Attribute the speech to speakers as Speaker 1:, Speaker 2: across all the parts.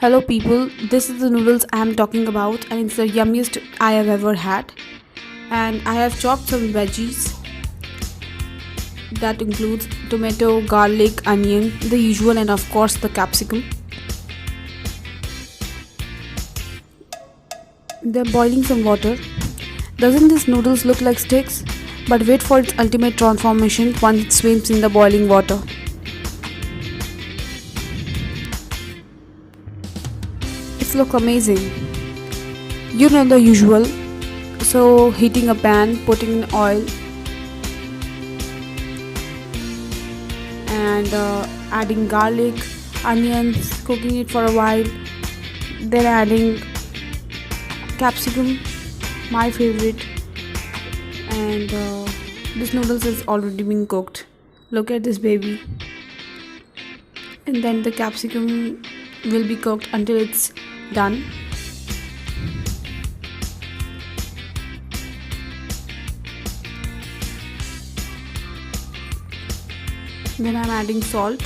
Speaker 1: Hello people, this is the noodles I am talking about and it's the yummiest I have ever had. And I have chopped some veggies that includes tomato, garlic, onion, the usual, and of course the capsicum. Then boiling some water. Doesn't this noodles look like sticks? But wait for its ultimate transformation once it swims in the boiling water. It looks amazing. You know the usual. So heating a pan, putting in oil and adding garlic, onions, cooking it for a while. Then adding capsicum, my favorite. And this noodles is already being cooked. Look at this baby. And then the capsicum will be cooked until it's done. Then I'm adding salt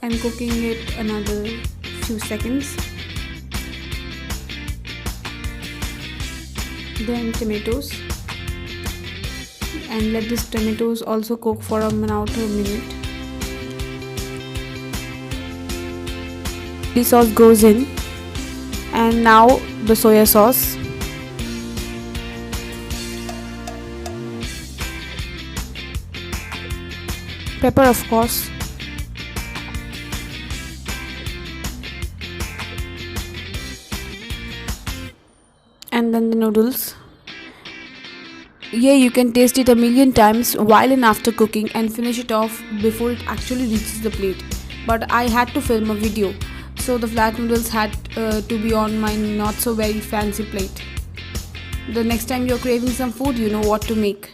Speaker 1: and cooking it another few seconds. Then tomatoes, and let these tomatoes also cook for about a minute. The sauce goes in, and now the soya sauce. Pepper, of course. And then the noodles. Yeah, you can taste it a million times while and after cooking and finish it off before it actually reaches the plate. But I had to film a video, so the flat noodles had to be on my not so very fancy plate. The next time you're craving some food, you know what to make.